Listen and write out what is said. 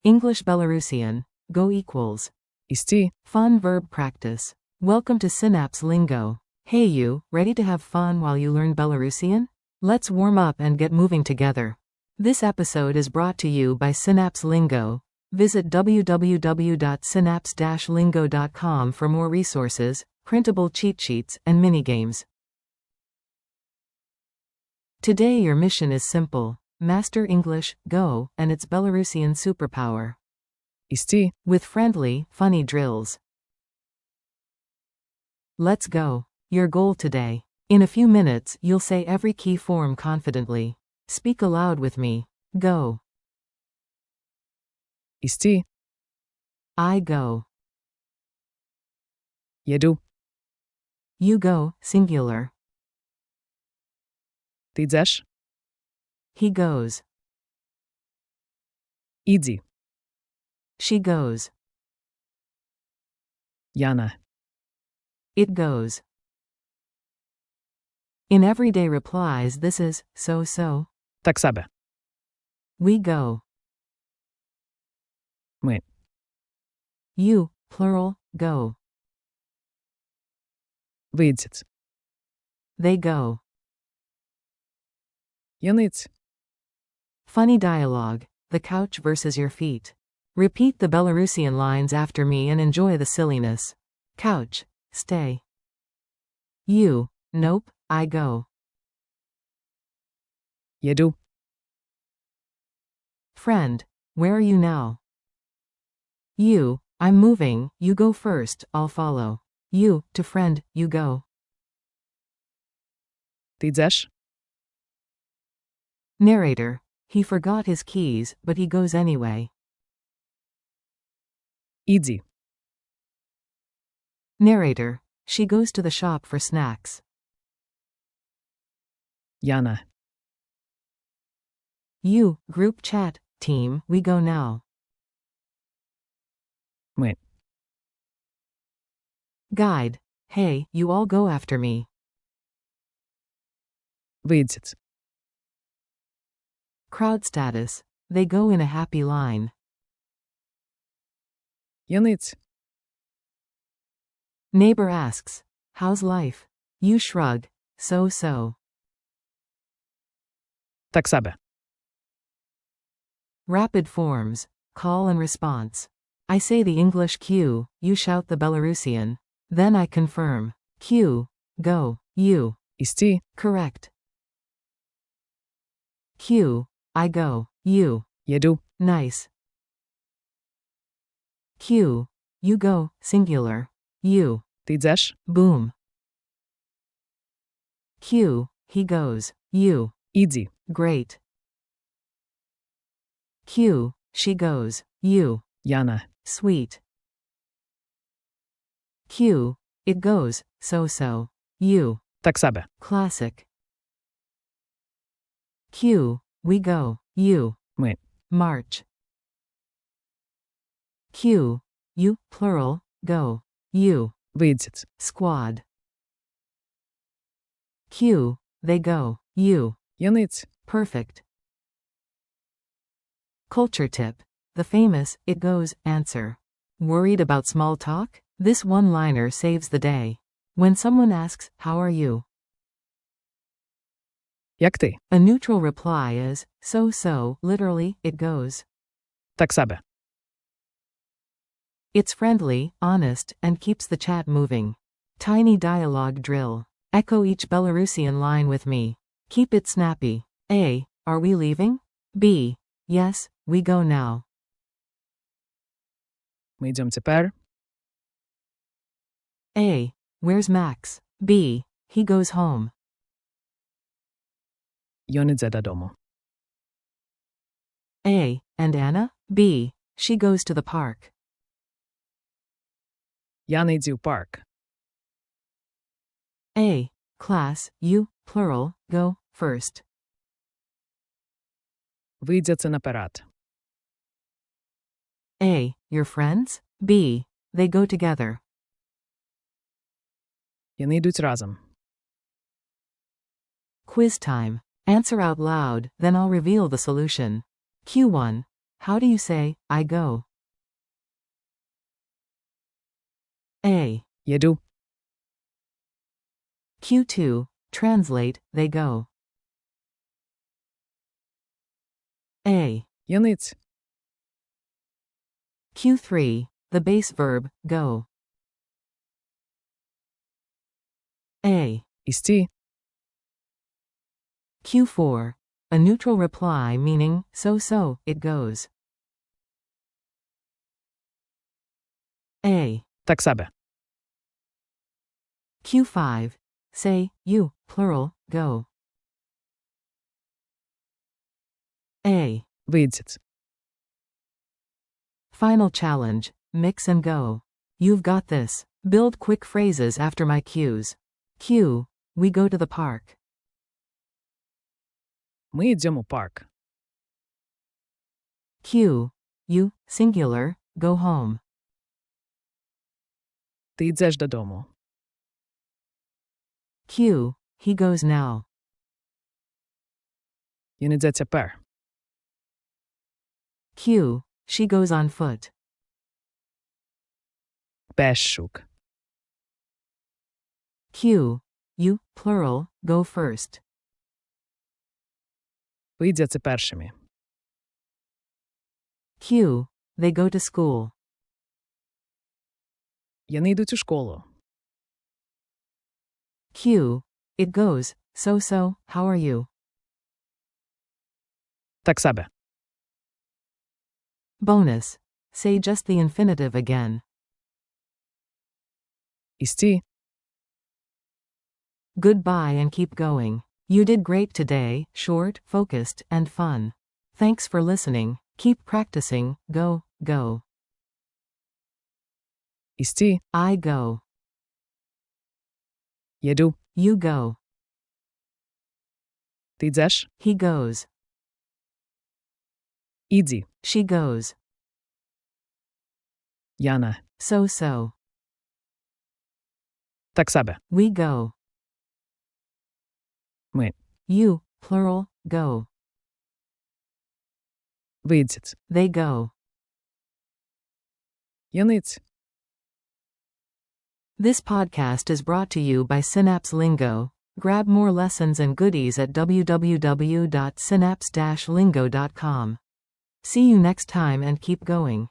English Belarusian. Go equals. ісці, Fun verb practice. Welcome to Synapse Lingo. Hey you, ready to have fun while you learn Belarusian? Let's warm up and get moving together. This episode is brought to you by Synapse Lingo. Visit www.synapse-lingo.com for more resources, printable cheat sheets, and minigames. Today your mission is simple. Master English, Go, and its Belarusian superpower. ісці, With friendly, funny drills. Let's go. Your goal today. In a few minutes, you'll say every key form confidently. Speak aloud with me. Go. ісці, I go. їду, You go, singular. ти йдеш, He goes. іді, She goes. Яна, It goes. In everyday replies, this is so. так себе, We go. ми, You, plural, go. вийдіть, They go. яниць, Funny dialogue. The couch versus your feet. Repeat the Belarusian lines after me and enjoy the silliness. Couch. Stay. You. Nope, I go. їду, Friend. Where are you now? You. I'm moving, you go first, I'll follow. You, to friend, you go. ти йдеш, Narrator. He forgot his keys, but he goes anyway. іді, Narrator. She goes to the shop for snacks. Яна, You, group chat, team, we go now. ми, Guide. Hey, you all go after me. вийдіть, Crowd status. They go in a happy line. яниць, Neighbor asks, how's life? You shrug, so. так себе, Rapid forms. Call and response. I say the English cue, you shout the Belarusian. Then I confirm. Cue. Go. You. ісці, Correct. Cue. I go. You. їду, Nice. Cue. You go, singular. You. ти йдеш, Boom. Cue. He goes. You. іді, Great. Cue. She goes. You. Яна, Sweet. Cue. It goes, so. You. так себе, Classic. Cue. We go. You. ми, March. Cue. You, plural, go. You. вийдіть, Squad. Cue. They go. You. яниць, Perfect. Culture tip. The famous, it goes, answer. Worried about small talk? This one-liner saves the day. When someone asks, how are you? як ти, A neutral reply is, so, literally, it goes. так себе, It's friendly, honest, and keeps the chat moving. Tiny dialogue drill. Echo each Belarusian line with me. Keep it snappy. A. Are we leaving? B. Yes, we go now. ми йдемо тепер, A. Where's Max? B. He goes home. йон іде додому, A. And Anna? B. She goes to the park. я не йду в парк, A. Class, you, plural, go, first. ви йдете наперед, A. Your friends? B. They go together. вони йдуть разом, Quiz time. Answer out loud, then I'll reveal the solution. Q1. How do you say, I go? A. Їду. Q2, translate, they go. A. Яниць. Q3, the base verb, go. A. Ісці. Q4, a neutral reply meaning, so, it goes. A. Так себе. Q5, say, you, plural, go. A. Вийдіть. Final challenge, mix and go. You've got this. Build quick phrases after my cues. Q. We go to the park. Ми йдемо у парк. Q. You, singular, go home. Ти йдеш додому. Q. He goes now. Він йде тепер. Q. She goes on foot. Пешук. Q. You, plural, go first. Ви йдете першими. Q. They go to school. Вони йдуть у школу. Q. It goes, so, how are you? Так себе. Bonus. Say just the infinitive again. Ісці. Goodbye and keep going. You did great today, short, focused, and fun. Thanks for listening. Keep practicing. Go, go. Ісці. I go. Їду. You go. Ти йдеш. He goes. Іди. She goes. Яна. So. Так себе. We go. Ми. You, plural, go. Вийдіть. They go. Яниць. This podcast is brought to you by Synapse Lingo. Grab more lessons and goodies at www.synapse-lingo.com. See you next time and keep going.